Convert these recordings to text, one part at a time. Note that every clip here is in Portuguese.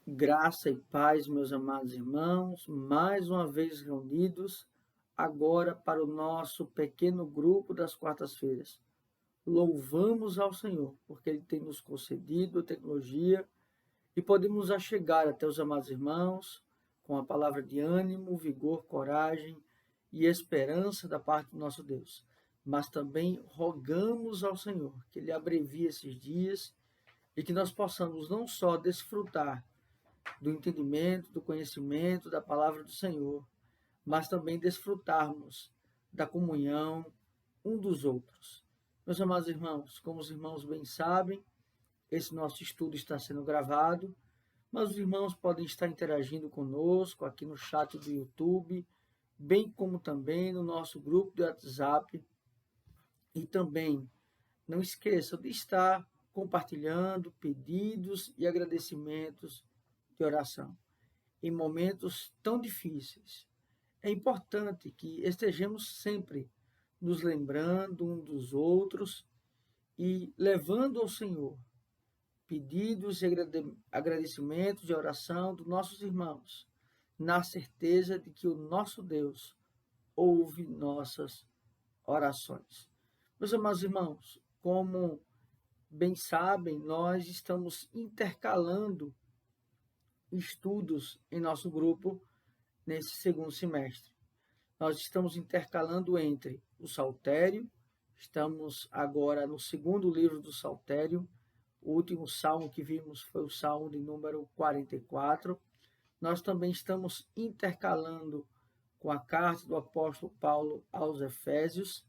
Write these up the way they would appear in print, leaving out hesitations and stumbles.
Graça e paz, meus amados irmãos, mais uma vez reunidos, agora para o nosso pequeno grupo das quartas-feiras. Louvamos ao Senhor, porque Ele tem nos concedido a tecnologia e podemos achegar até os amados irmãos com a palavra de ânimo, vigor, coragem e esperança da parte do nosso Deus. Mas também rogamos ao Senhor que Ele abrevie esses dias e que nós possamos não só desfrutar do entendimento, do conhecimento da palavra do Senhor, mas também desfrutarmos da comunhão um dos outros. Meus amados irmãos, como os irmãos bem sabem, esse nosso estudo está sendo gravado, mas os irmãos podem estar interagindo conosco aqui no chat do YouTube, bem como também no nosso grupo do WhatsApp. E também não esqueçam de estar compartilhando pedidos e agradecimentos de oração em momentos tão difíceis. É importante que estejamos sempre nos lembrando um dos outros e levando ao Senhor pedidos e agradecimentos de oração dos nossos irmãos, na certeza de que o nosso Deus ouve nossas orações. Meus amados irmãos, como bem sabem, nós estamos intercalando estudos em nosso grupo nesse segundo semestre. Nós estamos intercalando entre o Saltério, estamos agora no segundo livro do Saltério, o último salmo que vimos foi o salmo de número 44. Nós também estamos intercalando com a carta do apóstolo Paulo aos Efésios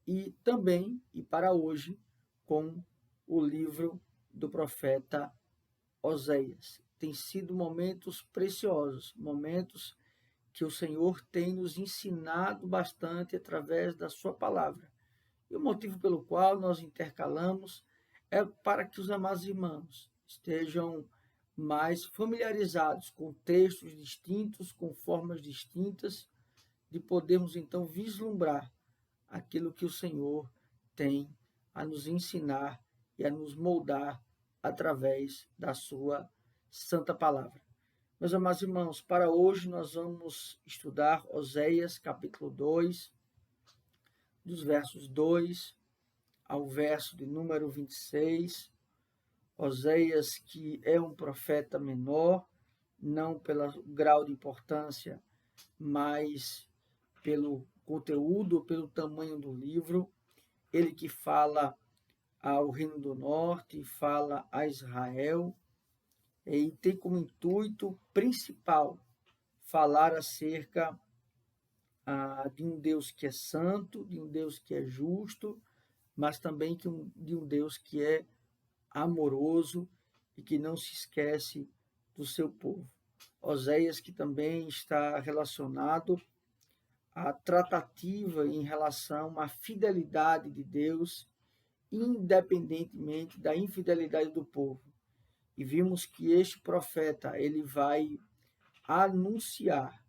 e também, e para hoje, com o livro do profeta Oséias. Tem sido momentos preciosos, momentos que o Senhor tem nos ensinado bastante através da sua palavra. E o motivo pelo qual nós intercalamos é para que os amados irmãos estejam mais familiarizados com textos distintos, com formas distintas, de podermos então vislumbrar aquilo que o Senhor tem a nos ensinar e a nos moldar através da sua santa palavra. Meus amados irmãos, para hoje nós vamos estudar Oséias capítulo 2, dos versos 2 ao verso de número 26. Oséias, que é um profeta menor, não pelo grau de importância, mas pelo conteúdo, pelo tamanho do livro. Ele que fala ao Reino do Norte, fala a Israel, e tem como intuito principal falar acerca de um Deus que é santo, de um Deus que é justo, mas também de um Deus que é amoroso e que não se esquece do seu povo. Oséias, que também está relacionado à tratativa em relação à fidelidade de Deus, independentemente da infidelidade do povo. E vimos que este profeta, ele vai anunciar,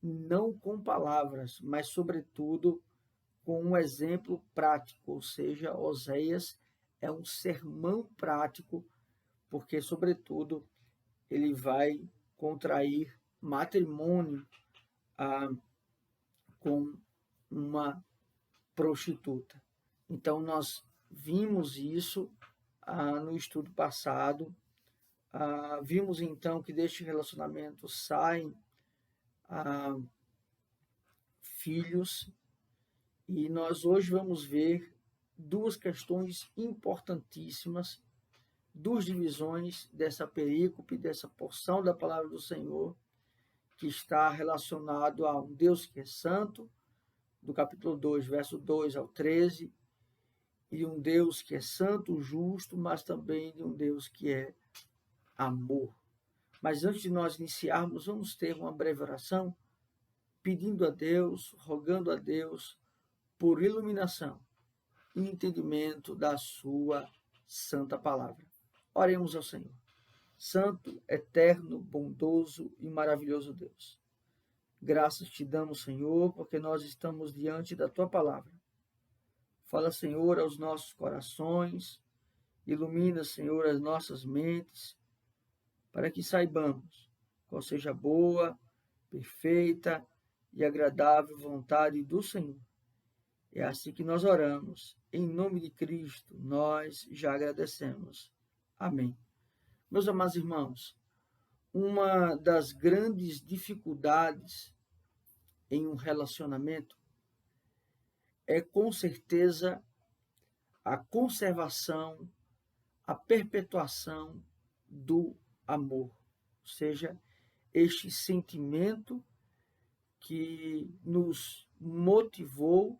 não com palavras, mas sobretudo com um exemplo prático, ou seja, Oséias é um sermão prático, porque, sobretudo, ele vai contrair matrimônio com uma prostituta. Então, nós vimos isso no estudo passado. Vimos, então, que deste relacionamento saem filhos, e nós hoje vamos ver duas questões importantíssimas, duas divisões dessa perícope, dessa porção da palavra do Senhor, que está relacionado a um Deus que é santo, do capítulo 2, verso 2 ao 13, e um Deus que é santo, justo, mas também de um Deus que é amor. Mas antes de nós iniciarmos, vamos ter uma breve oração, pedindo a Deus, rogando a Deus por iluminação e entendimento da sua santa palavra. Oremos ao Senhor. Santo, eterno, bondoso e maravilhoso Deus. Graças te damos, Senhor, porque nós estamos diante da tua palavra. Fala, Senhor, aos nossos corações, ilumina, Senhor, as nossas mentes, para que saibamos qual seja a boa, perfeita e agradável vontade do Senhor. É assim que nós oramos. Em nome de Cristo, nós já agradecemos. Amém. Meus amados irmãos, uma das grandes dificuldades em um relacionamento é, com certeza, a conservação, a perpetuação do amor. Ou seja, este sentimento que nos motivou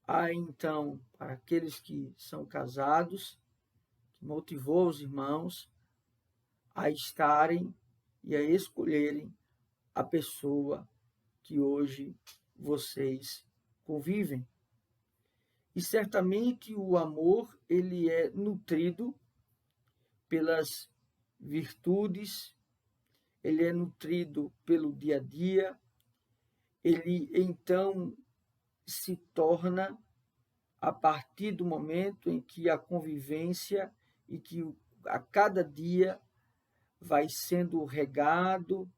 a, então, para aqueles que são casados, que motivou os irmãos a estarem e a escolherem a pessoa que hoje vocês convivem. E certamente o amor, ele é nutrido pelas virtudes, ele é nutrido pelo dia a dia, ele então se torna a partir do momento em que a convivência e que a cada dia vai sendo regado,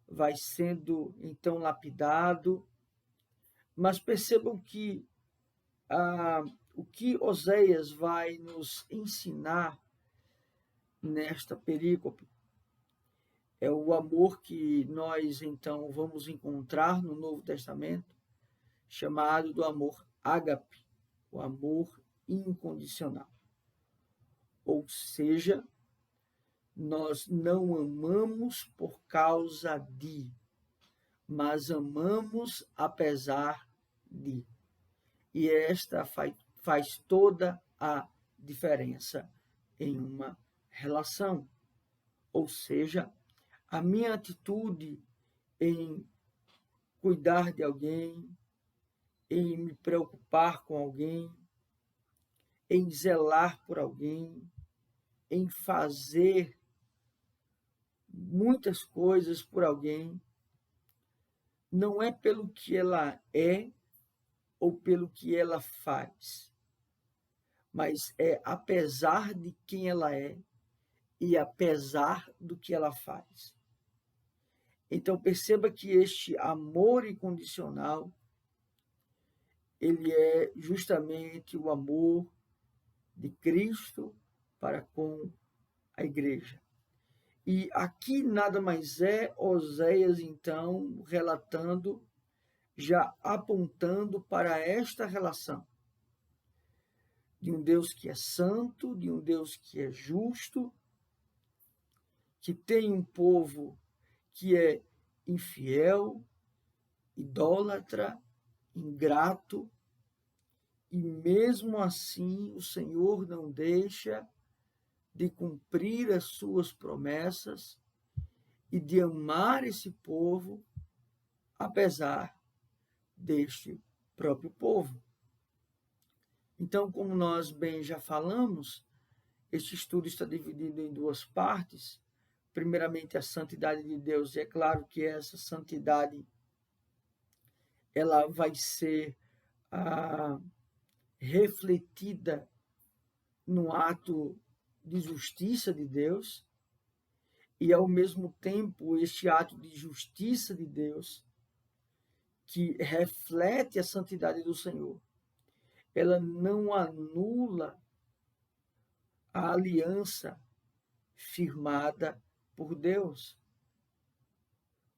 vai sendo então lapidado. Mas percebam que o que Oséias vai nos ensinar nesta perícope é o amor que nós então vamos encontrar no Novo Testamento, chamado do amor ágape, o amor incondicional. Ou seja, nós não amamos por causa de, mas amamos apesar de. E esta faz toda a diferença em uma relação. Ou seja, a minha atitude em cuidar de alguém, em me preocupar com alguém, em zelar por alguém, em fazer muitas coisas por alguém, não é pelo que ela é ou pelo que ela faz, mas é apesar de quem ela é e apesar do que ela faz. Então perceba que este amor incondicional, ele é justamente o amor de Cristo para com a igreja. E aqui nada mais é Oséias, então, relatando, já apontando para esta relação de um Deus que é santo, de um Deus que é justo, que tem um povo que é infiel, idólatra, ingrato, e mesmo assim o Senhor não deixa de cumprir as suas promessas e de amar esse povo, apesar deste próprio povo. Então, como nós bem já falamos, este estudo está dividido em duas partes. Primeiramente, a santidade de Deus, e é claro que essa santidade ela vai ser refletida no ato de justiça de Deus, e ao mesmo tempo este ato de justiça de Deus, que reflete a santidade do Senhor, ela não anula a aliança firmada por Deus.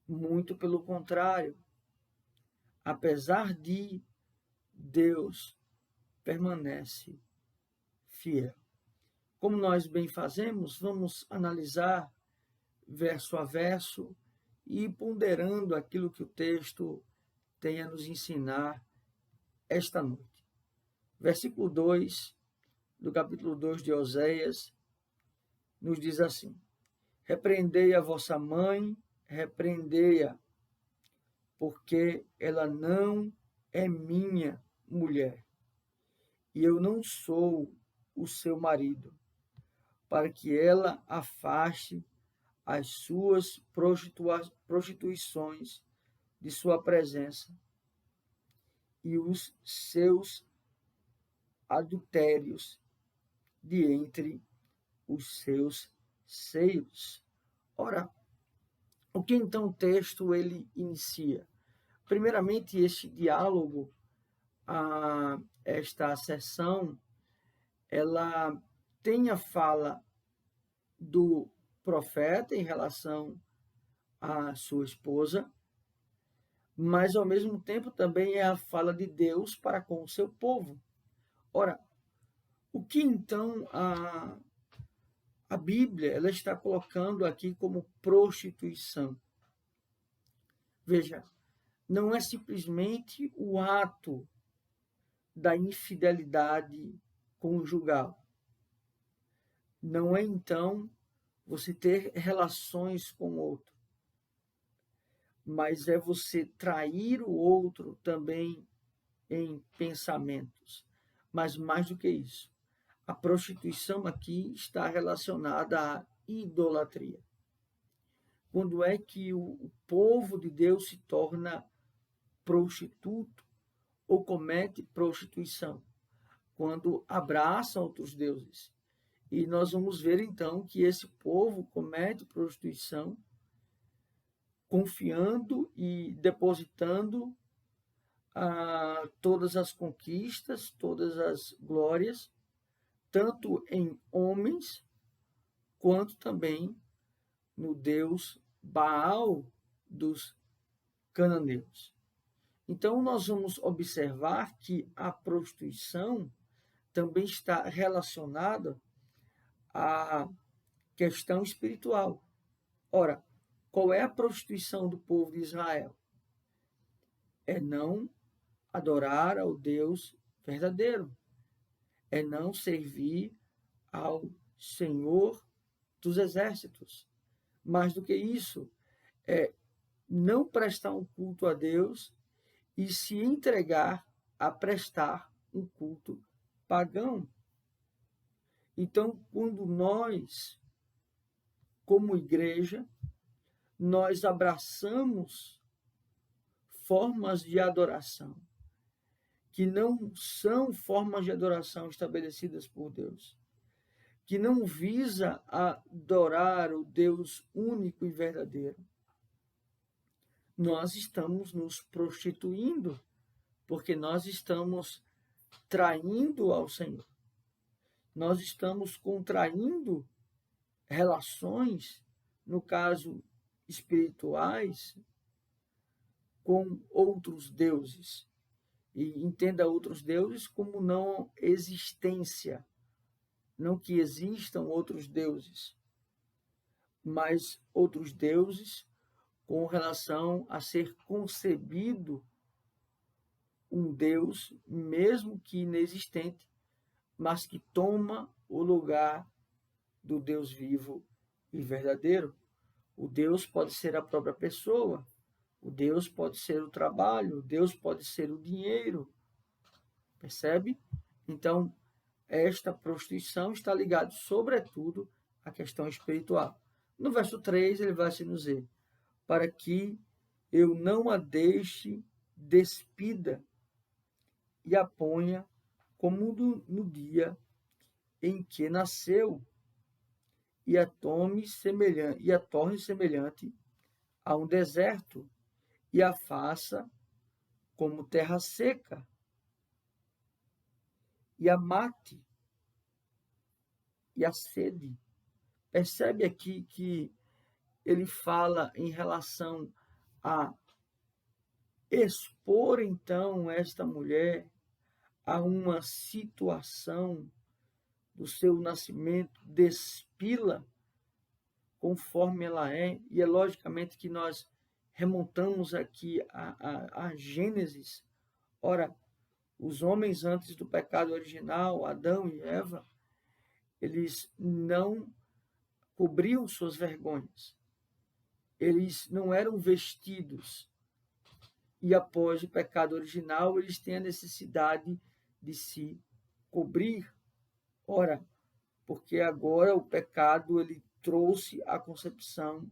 Muito pelo contrário, apesar de, Deus permanece fiel. Como nós bem fazemos, vamos analisar verso a verso e ponderando aquilo que o texto tem a nos ensinar esta noite. Versículo 2 do capítulo 2 de Oséias nos diz assim: repreendei a vossa mãe, repreendei-a, porque ela não é minha mulher, e eu não sou o seu marido, para que ela afaste as suas prostituições de sua presença e os seus adultérios de entre os seus seios. Ora, o que então o texto ele inicia? Primeiramente, este diálogo, esta sessão, ela tem a fala do profeta em relação à sua esposa, mas ao mesmo tempo também é a fala de Deus para com o seu povo. Ora, o que então a Bíblia ela está colocando aqui como prostituição? Veja, não é simplesmente o ato da infidelidade conjugal. Não é então você ter relações com o outro, mas é você trair o outro também em pensamentos. Mas mais do que isso, a prostituição aqui está relacionada à idolatria. Quando é que o povo de Deus se torna prostituto ou comete prostituição? Quando abraça outros deuses. E nós vamos ver então que esse povo comete prostituição confiando e depositando todas as conquistas, todas as glórias, tanto em homens, quanto também no deus Baal dos cananeus. Então, nós vamos observar que a prostituição também está relacionada à questão espiritual. Ora, qual é a prostituição do povo de Israel? É não adorar ao Deus verdadeiro, é não servir ao Senhor dos exércitos. Mais do que isso, é não prestar um culto a Deus e se entregar a prestar um culto pagão. Então, quando nós, como igreja, nós abraçamos formas de adoração que não são formas de adoração estabelecidas por Deus, que não visa adorar o Deus único e verdadeiro, nós estamos nos prostituindo, porque nós estamos traindo ao Senhor. Nós estamos contraindo relações, no caso espirituais, com outros deuses. E entenda outros deuses como não existência, não que existam outros deuses, mas outros deuses com relação a ser concebido um Deus, mesmo que inexistente, mas que toma o lugar do Deus vivo e verdadeiro. O Deus pode ser a própria pessoa, o Deus pode ser o trabalho, o Deus pode ser o dinheiro. Percebe? Então, esta prostituição está ligada, sobretudo, à questão espiritual. No verso 3, ele vai se nos dizer: para que eu não a deixe despida e a ponha como no dia em que nasceu, e a torne semelhante a um deserto, e a faça como terra seca, e a mate, e a sede. Percebe aqui que ele fala em relação a expor, então, esta mulher a uma situação do seu nascimento despila conforme ela é, e é logicamente que nós remontamos aqui a Gênesis. Ora, os homens antes do pecado original, Adão e Eva, eles não cobriam suas vergonhas, eles não eram vestidos, e após o pecado original, eles têm a necessidade de se cobrir. Ora, porque agora o pecado ele trouxe a concepção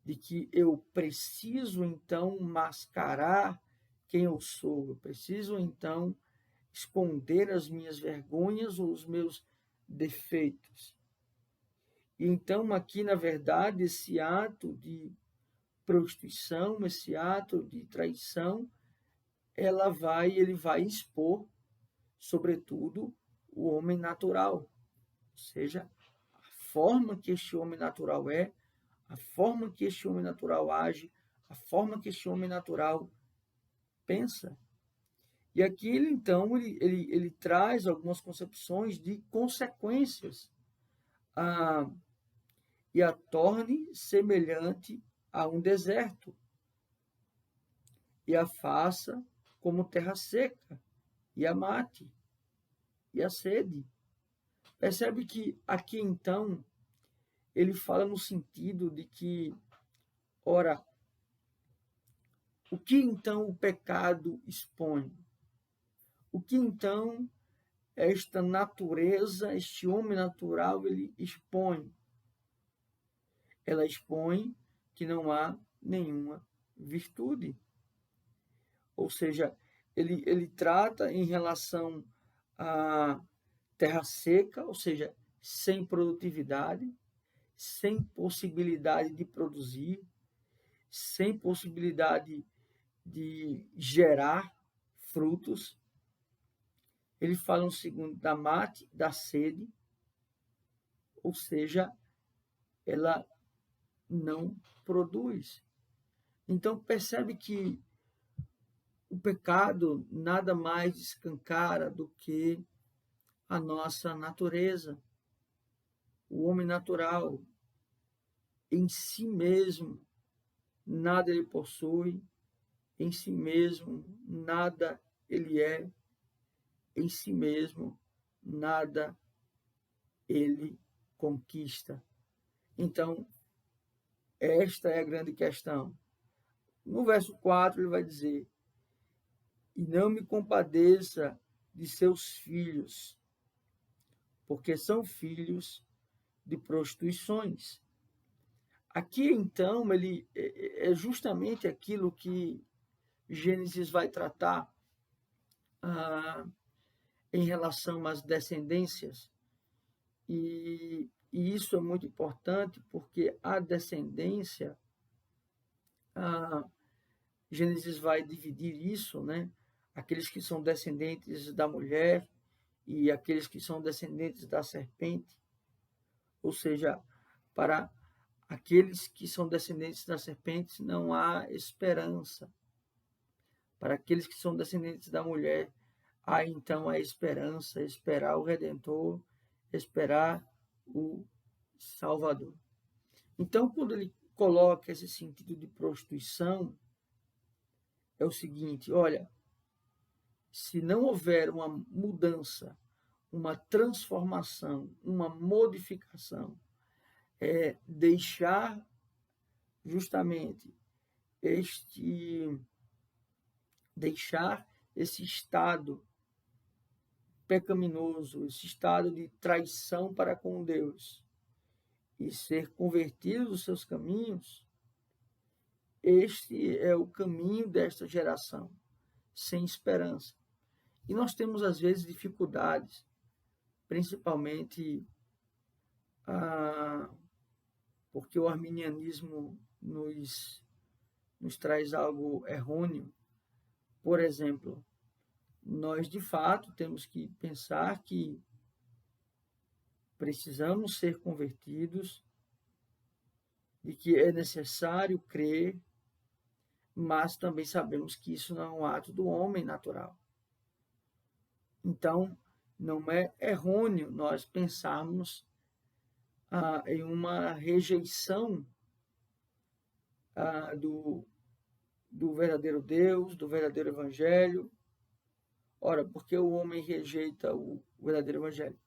de que eu preciso então mascarar quem eu sou, eu preciso então esconder as minhas vergonhas ou os meus defeitos. E então, aqui, na verdade, esse ato de prostituição, esse ato de traição, ele vai expor, sobretudo, o homem natural, ou seja, a forma que este homem natural é, a forma que este homem natural age, a forma que este homem natural pensa. E aqui ele, então, ele traz algumas concepções de consequências e a torne semelhante a um deserto e a faça como terra seca e a mate e a sede. Percebe que aqui, então, ele fala no sentido de que, ora, o que então o pecado expõe? O que então esta natureza, este homem natural, ele expõe? Ela expõe que não há nenhuma virtude. Ou seja, ele trata em relação à terra seca, ou seja, sem produtividade, sem possibilidade de produzir, sem possibilidade de gerar frutos. Ele fala no segundo da mate, da sede, ou seja, ela não produz. Então percebe que o pecado nada mais escancara do que a nossa natureza, o homem natural em si mesmo, nada ele possui, em si mesmo, nada ele é, em si mesmo, nada ele conquista. Então, esta é a grande questão. No verso 4, ele vai dizer: e não me compadeça de seus filhos, porque são filhos de prostituições. Aqui, então, ele é justamente aquilo que Gênesis vai tratar em relação às descendências. E isso é muito importante porque a descendência, Gênesis vai dividir isso, né? Aqueles que são descendentes da mulher e aqueles que são descendentes da serpente. Ou seja, para aqueles que são descendentes da serpente não há esperança. Para aqueles que são descendentes da mulher, há então a esperança, esperar o Redentor, esperar o Salvador. Então, quando ele coloca esse sentido de prostituição, é o seguinte: olha, se não houver uma mudança, uma transformação, uma modificação, deixar justamente deixar esse estado pecaminoso, esse estado de traição para com Deus e ser convertido dos seus caminhos, este é o caminho desta geração, sem esperança. E nós temos, às vezes, dificuldades, principalmente porque o arminianismo nos traz algo errôneo. Por exemplo, nós, de fato, temos que pensar que precisamos ser convertidos, de que é necessário crer, mas também sabemos que isso não é um ato do homem natural. Então, não é errôneo nós pensarmos em uma rejeição do verdadeiro Deus, do verdadeiro Evangelho. Ora, por que o homem rejeita o verdadeiro Evangelho?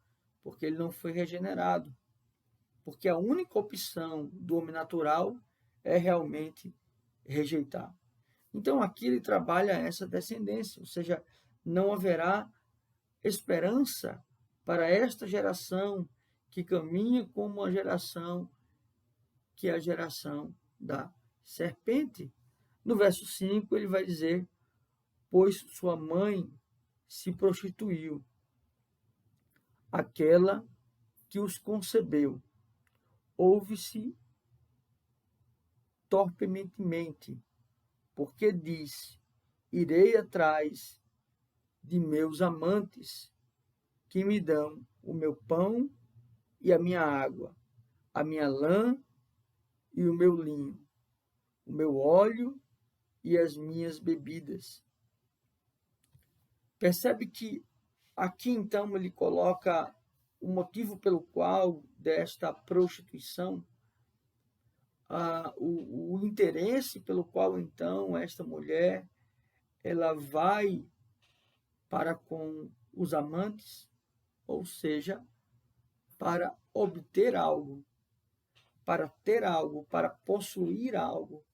Porque ele não foi regenerado. Porque a única opção do homem natural é realmente rejeitar. Então, aqui ele trabalha essa descendência, ou seja, não haverá esperança para esta geração que caminha como uma geração que é a geração da serpente. No verso 5, ele vai dizer: pois sua mãe se prostituiu, aquela que os concebeu. ouve-se torpemente, porque disse: irei atrás de meus amantes, que me dão o meu pão e a minha água, a minha lã e o meu linho, o meu óleo e as minhas bebidas. Percebe que aqui então ele coloca o motivo pelo qual desta prostituição, o interesse pelo qual então esta mulher ela vai para com os amantes, ou seja, para obter algo, para ter algo, para possuir algo,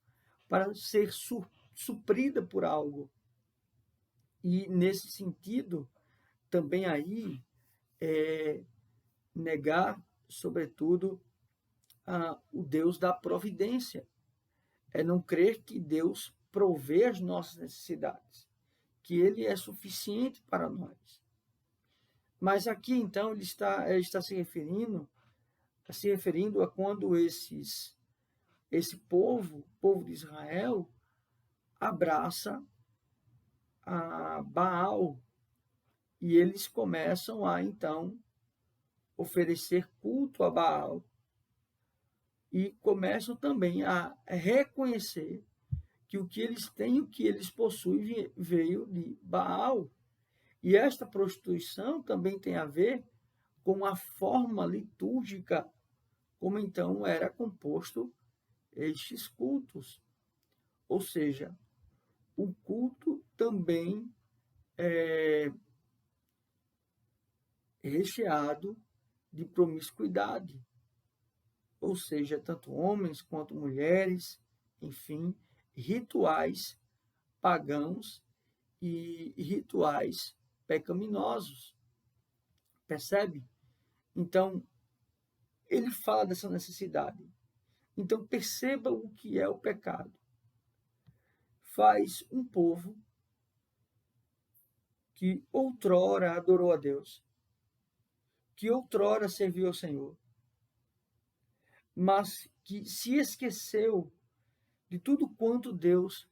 para ser suprida por algo. E nesse sentido, também aí é negar, sobretudo, o Deus da providência. É não crer que Deus provê as nossas necessidades, que Ele é suficiente para nós. Mas aqui, então, ele está se referindo a quando esse povo de Israel, abraça a Baal, e eles começam a, então, oferecer culto a Baal, e começam também a reconhecer que o que eles têm, o que eles possuem, veio de Baal. E esta prostituição também tem a ver com a forma litúrgica, como então era composto estes cultos. Ou seja, o culto também é recheado de promiscuidade, ou seja, tanto homens quanto mulheres, enfim, rituais pagãos e rituais pecaminosos. Percebe? Então, ele fala dessa necessidade. Então, perceba o que é o pecado. Faz um povo que outrora adorou a Deus, que outrora serviu ao Senhor, mas que se esqueceu de tudo quanto Deus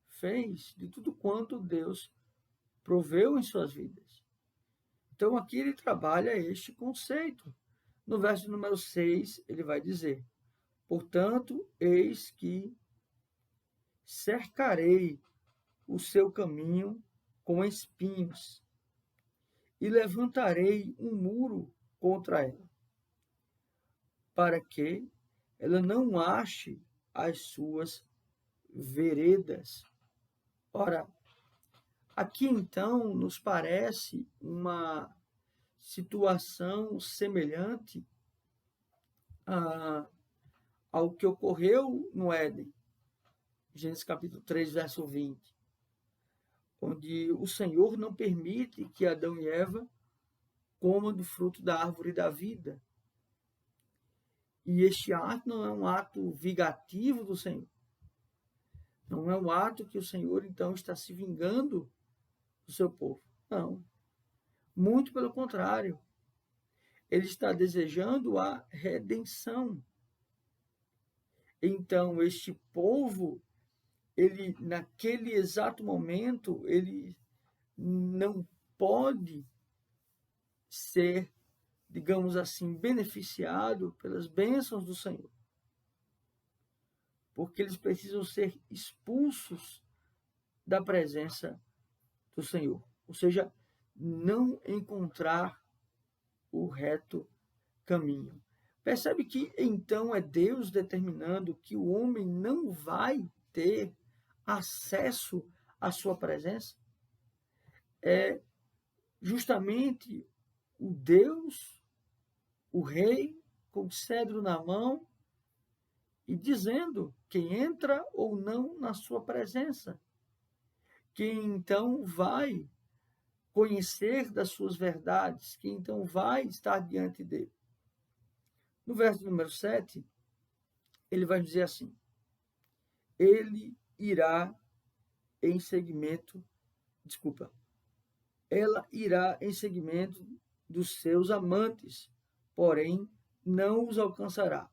fez, de tudo quanto Deus proveu em suas vidas. Então, aqui ele trabalha este conceito. No verso número 6, ele vai dizer: portanto, eis que cercarei o seu caminho com espinhos e levantarei um muro contra ela, para que ela não ache as suas veredas. Ora, aqui então nos parece uma situação semelhante ao que ocorreu no Éden, Gênesis capítulo 3, verso 20, onde o Senhor não permite que Adão e Eva comam do fruto da árvore da vida. E este ato não é um ato vingativo do Senhor. Não é um ato que o Senhor, então, está se vingando do seu povo. Não. Muito pelo contrário. Ele está desejando a redenção. Então, este povo, ele, naquele exato momento, ele não pode ser, digamos assim, beneficiado pelas bênçãos do Senhor. Porque eles precisam ser expulsos da presença do Senhor. Ou seja, não encontrar o reto caminho. Percebe que então é Deus determinando que o homem não vai ter acesso à sua presença? É justamente o Deus, o rei, com o cedro na mão e dizendo quem entra ou não na sua presença. Quem então vai conhecer das suas verdades, quem então vai estar diante dele. No verso número 7, ele vai dizer assim: ele irá em seguimento, ela irá em seguimento dos seus amantes, porém não os alcançará.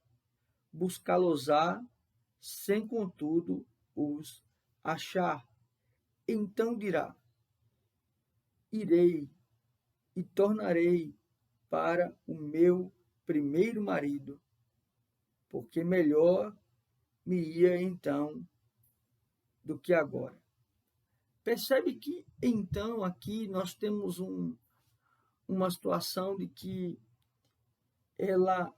buscá-los-á, sem contudo os achar. Então dirá: irei e tornarei para o meu primeiro marido, porque melhor me ia então do que agora. Percebe que então aqui nós temos uma situação de que ela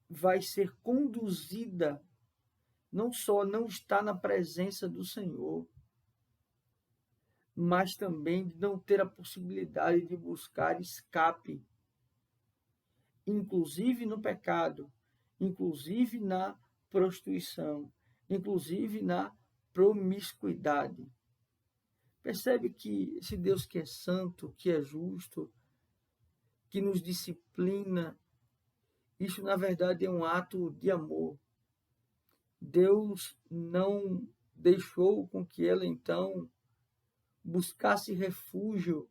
vai ser conduzida, não só não está na presença do Senhor, mas também de não ter a possibilidade de buscar escape, inclusive no pecado, inclusive na prostituição, inclusive na promiscuidade. Percebe que esse Deus que é santo, que é justo, que nos disciplina, isso na verdade é um ato de amor. Deus não deixou com que ela então buscasse refúgio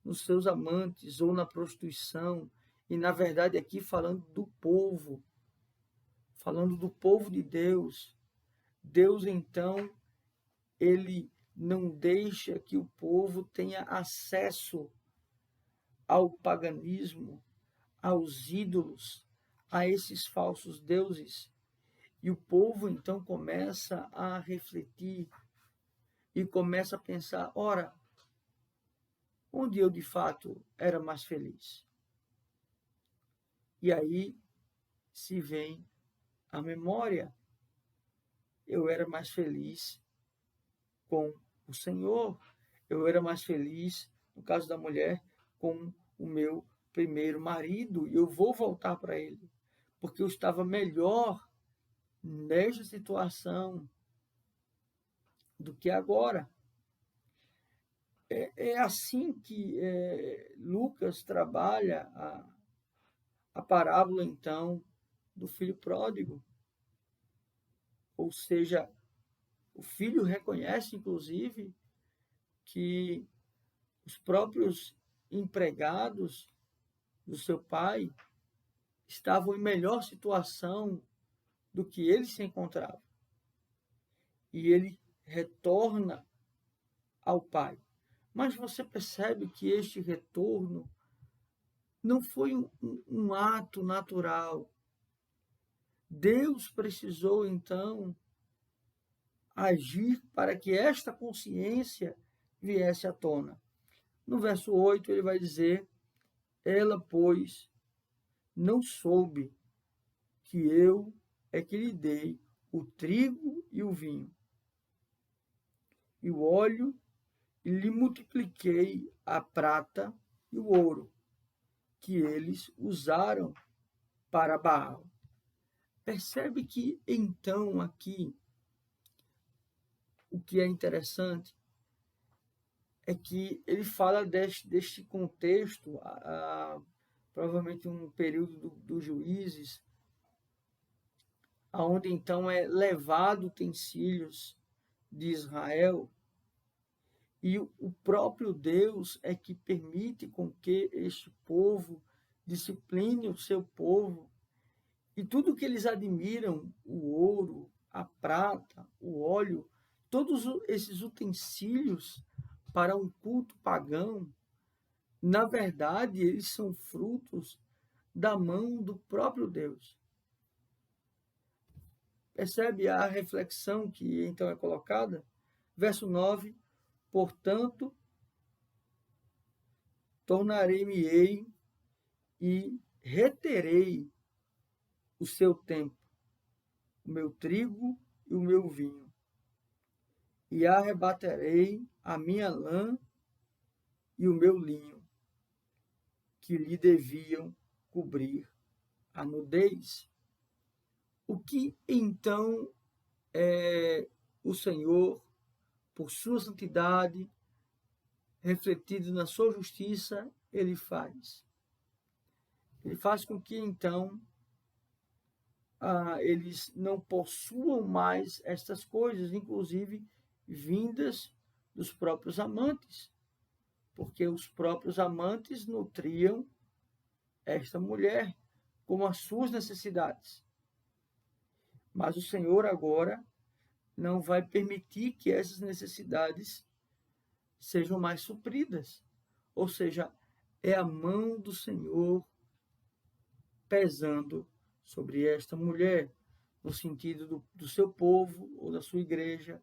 nos seus amantes ou na prostituição, e na verdade aqui falando do povo de Deus. Deus então, ele não deixa que o povo tenha acesso ao paganismo, aos ídolos, a esses falsos deuses. E o povo então começa a refletir e começa a pensar: ora, onde eu de fato era mais feliz? E aí se vem a memória. Eu era mais feliz com o Senhor, eu era mais feliz, no caso da mulher, com o meu primeiro marido, e eu vou voltar para ele, porque eu estava melhor nesta situação do que agora. É assim que Lucas trabalha a parábola, então, do filho pródigo. Ou seja, o filho reconhece, inclusive, que os próprios empregados do seu pai estavam em melhor situação do que ele se encontrava. E ele retorna ao pai. Mas você percebe que este retorno não foi um ato natural. Deus precisou, então, agir para que esta consciência viesse à tona. No verso 8, ele vai dizer: ela, pois, não soube que eu é que lhe dei o trigo e o vinho, e o óleo, e lhe multipliquei a prata e o ouro, que eles usaram para Baal. Percebe que, então, aqui, o que é interessante é que ele fala deste contexto, provavelmente um período dos juízes, onde então é levado utensílios de Israel, e o próprio Deus é que permite com que este povo discipline o seu povo, e tudo que eles admiram, o ouro, a prata, o óleo, todos esses utensílios para um culto pagão, na verdade, eles são frutos da mão do próprio Deus. Percebe a reflexão que então é colocada? Verso 9: portanto, tornarei-me-ei e reterei o seu tempo, o meu trigo e o meu vinho, e arrebatarei a minha lã e o meu linho, que lhe deviam cobrir a nudez. O que então o Senhor, por sua santidade, refletido na sua justiça, ele faz? Ele faz com que então eles não possuam mais estas coisas, inclusive vindas dos próprios amantes, porque os próprios amantes nutriam esta mulher com as suas necessidades. Mas o Senhor agora não vai permitir que essas necessidades sejam mais supridas. Ou seja, é a mão do Senhor pesando sobre esta mulher, no sentido do seu povo ou da sua igreja.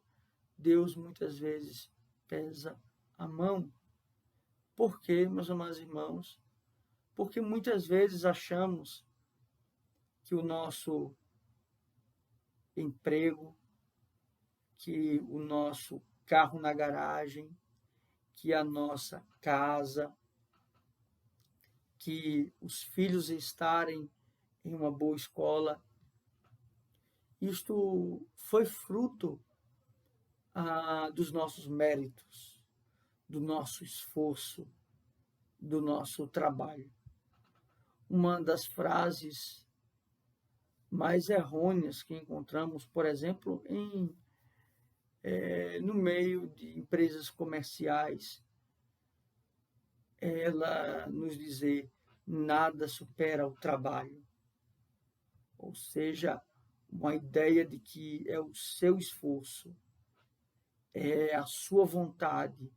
Deus muitas vezes pesa a mão. Por quê, meus amados irmãos? Porque muitas vezes achamos que o nosso emprego, que o nosso carro na garagem, que a nossa casa, que os filhos estarem em uma boa escola, isto foi fruto dos nossos méritos, do nosso esforço, do nosso trabalho. Uma das frases mais errôneas que encontramos, por exemplo, no meio de empresas comerciais, ela nos dizer: nada supera o trabalho. Ou seja, uma ideia de que é o seu esforço, é a sua vontade,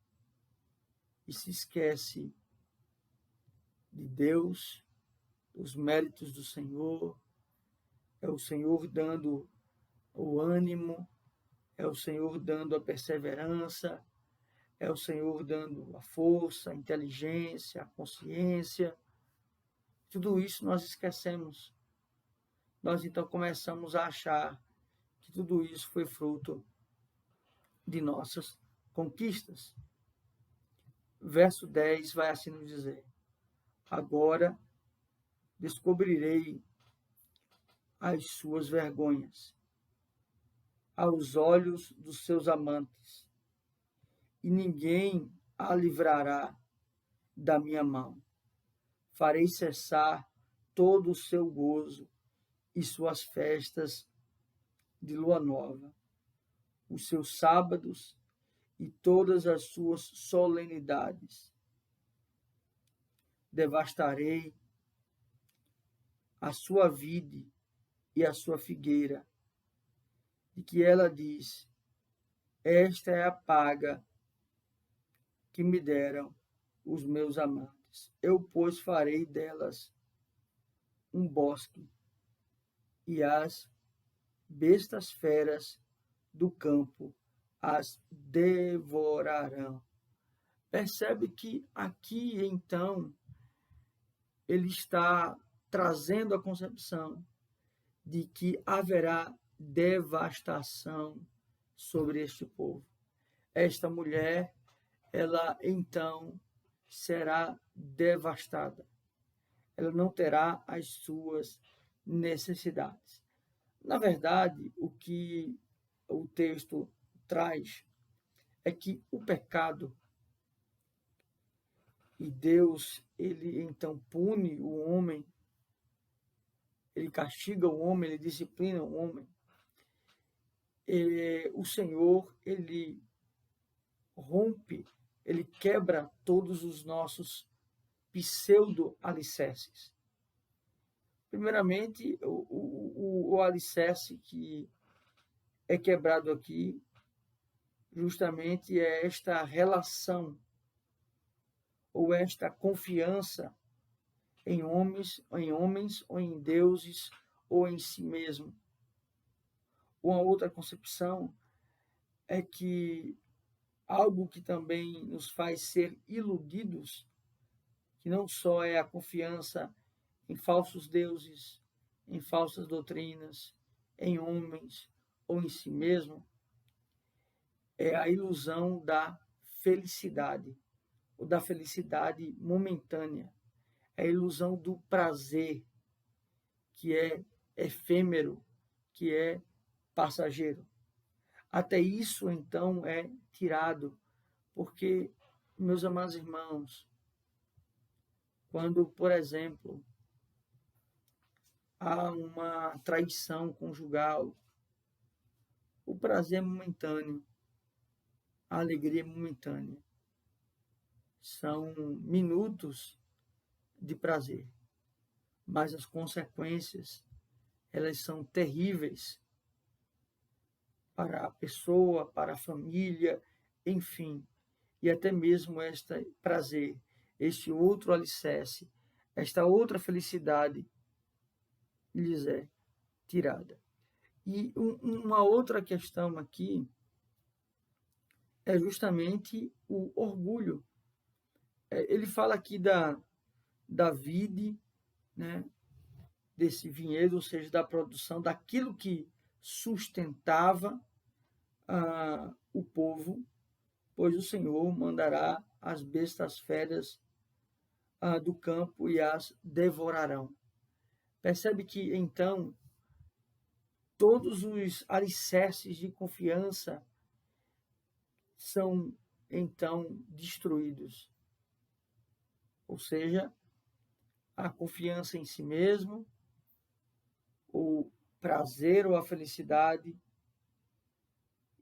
e se esquece de Deus, dos méritos do Senhor. É o Senhor dando o ânimo, é o Senhor dando a perseverança, é o Senhor dando a força, a inteligência, a consciência. Tudo isso nós esquecemos. Nós então começamos a achar que tudo isso foi fruto de nossas conquistas. Verso 10 vai assim nos dizer: agora descobrirei as suas vergonhas aos olhos dos seus amantes, e ninguém a livrará da minha mão. Farei cessar todo o seu gozo e suas festas de lua nova, os seus sábados e todas as suas solenidades. Devastarei a sua vide e a sua figueira, de que ela diz: esta é a paga que me deram os meus amantes. Eu, pois, farei delas um bosque, e as bestas feras do campo as devorarão. Percebe que aqui, então, ele está trazendo a concepção de que haverá devastação sobre este povo. Esta mulher, ela então será devastada. Ela não terá as suas necessidades. Na verdade, o que o texto traz é que o pecado, e Deus, ele então pune o homem, ele castiga o homem, ele disciplina o homem. O Senhor, ele rompe, ele quebra todos os nossos pseudo-alicerces. Primeiramente, o alicerce que é quebrado aqui, justamente é esta relação, ou esta confiança em homens ou em deuses, ou em si mesmo. Uma outra concepção é que algo que também nos faz ser iludidos, que não só é a confiança em falsos deuses, em falsas doutrinas, em homens ou em si mesmo, é a ilusão da felicidade, ou da felicidade momentânea, é a ilusão do prazer, que é efêmero, que é passageiro. Até isso, então, é tirado, porque, meus amados irmãos, quando, por exemplo, há uma traição conjugal, o prazer é momentâneo, a alegria é momentânea. São minutos de prazer, mas as consequências, elas são terríveis para a pessoa, para a família, enfim, e até mesmo este prazer, este outro alicerce, esta outra felicidade lhes é tirada. E uma outra questão aqui é justamente o orgulho. Ele fala aqui da vide, né, desse vinhedo, ou seja, da produção, daquilo que sustentava o povo, pois o Senhor mandará as bestas feras do campo e as devorarão. Percebe que, então, todos os alicerces de confiança são, então, destruídos. Ou seja, a confiança em si mesmo, o prazer ou a felicidade,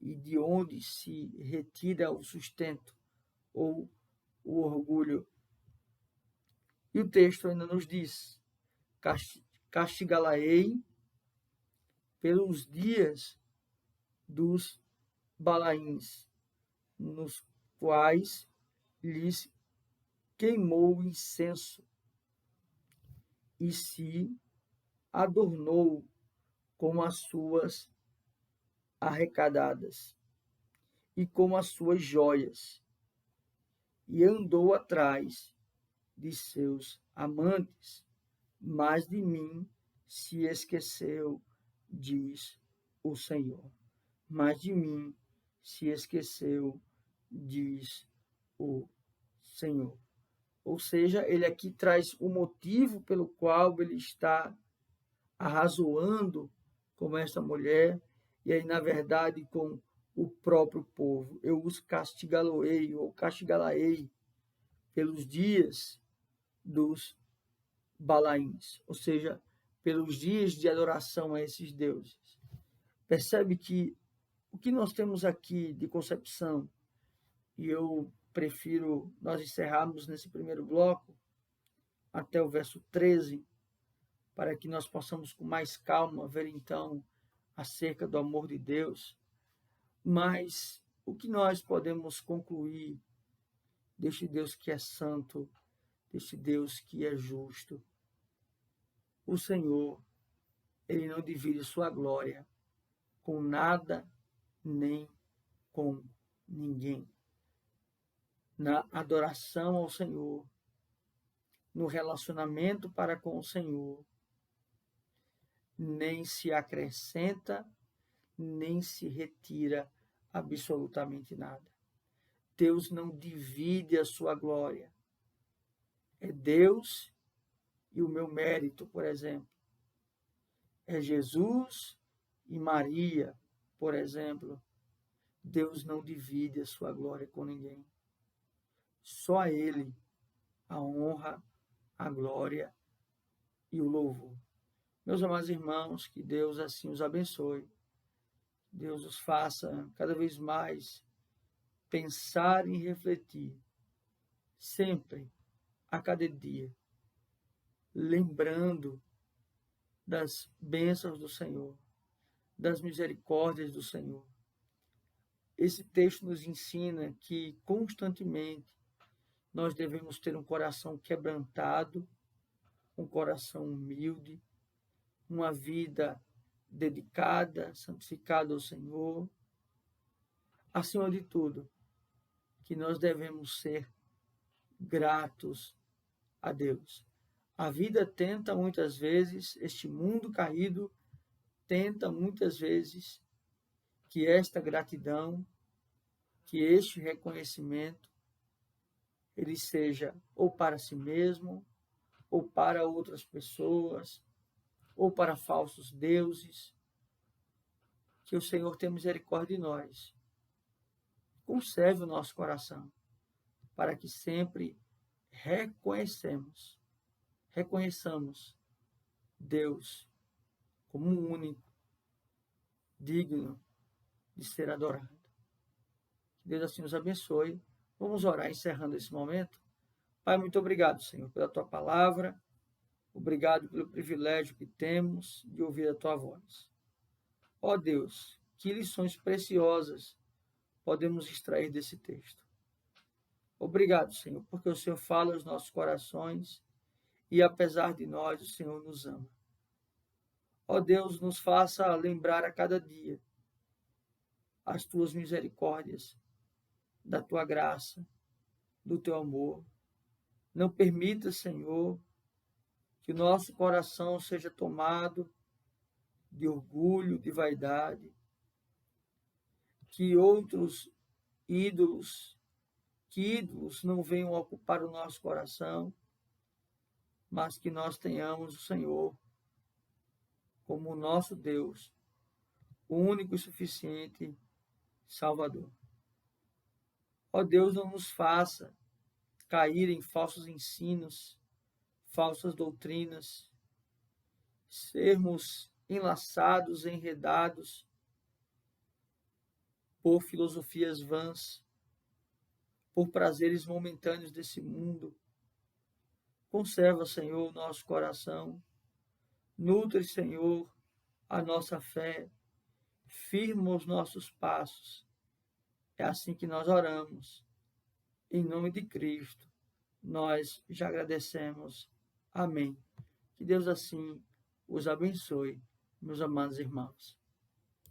e de onde se retira o sustento ou o orgulho. E o texto ainda nos diz: castigá-la-ei pelos dias dos Balaíns, nos quais lhes queimou incenso e se adornou com as suas arrecadadas e com as suas joias, e andou atrás de seus amantes, mas de mim se esqueceu, diz o Senhor. Mas de mim se esqueceu, diz o Senhor. Ou seja, ele aqui traz o motivo pelo qual ele está arrazoando com esta mulher, e aí, na verdade, com o próprio povo. Eu os castigá-lo-ei, ou castigá-la-ei, pelos dias dos Balaíns, ou seja, pelos dias de adoração a esses deuses. Percebe que o que nós temos aqui de concepção, e eu prefiro nós encerrarmos nesse primeiro bloco, até o verso 13, para que nós possamos com mais calma ver então acerca do amor de Deus. Mas o que nós podemos concluir deste Deus que é santo, deste Deus que é justo? O Senhor, ele não divide sua glória com nada nem com ninguém. Na adoração ao Senhor, no relacionamento para com o Senhor, nem se acrescenta, nem se retira absolutamente nada. Deus não divide a sua glória. É Deus e o meu mérito, por exemplo. É Jesus e Maria, por exemplo. Deus não divide a sua glória com ninguém. Só a Ele a honra, a glória e o louvor. Meus amados irmãos, que Deus assim os abençoe. Deus os faça cada vez mais pensar e refletir, sempre, a cada dia, lembrando das bênçãos do Senhor, das misericórdias do Senhor. Esse texto nos ensina que constantemente nós devemos ter um coração quebrantado, um coração humilde, uma vida dedicada, santificada ao Senhor. Acima de tudo, que nós devemos ser gratos a Deus. A vida tenta muitas vezes, este mundo caído tenta muitas vezes que esta gratidão, que este reconhecimento, ele seja ou para si mesmo, ou para outras pessoas, ou para falsos deuses. Que o Senhor tenha misericórdia de nós. Conserve o nosso coração, para que sempre reconheçamos Deus como um único, digno de ser adorado. Que Deus assim nos abençoe. Vamos orar encerrando esse momento. Pai, muito obrigado, Senhor, pela Tua palavra. Obrigado pelo privilégio que temos de ouvir a Tua voz. Ó Deus, que lições preciosas podemos extrair desse texto. Obrigado, Senhor, porque o Senhor fala aos nossos corações e, apesar de nós, o Senhor nos ama. Ó Deus, nos faça lembrar a cada dia as tuas misericórdias, da tua graça, do teu amor. Não permita, Senhor, que o nosso coração seja tomado de orgulho, de vaidade, que outros ídolos, que ídolos não venham ocupar o nosso coração, mas que nós tenhamos o Senhor como o nosso Deus, o único e suficiente Salvador. Ó Deus, não nos faça cair em falsos ensinos, falsas doutrinas, sermos enlaçados, enredados por filosofias vãs, por prazeres momentâneos desse mundo. Conserva, Senhor, o nosso coração. Nutre, Senhor, a nossa fé. Firma os nossos passos. É assim que nós oramos. Em nome de Cristo, nós já agradecemos. Amém. Que Deus assim os abençoe, meus amados irmãos.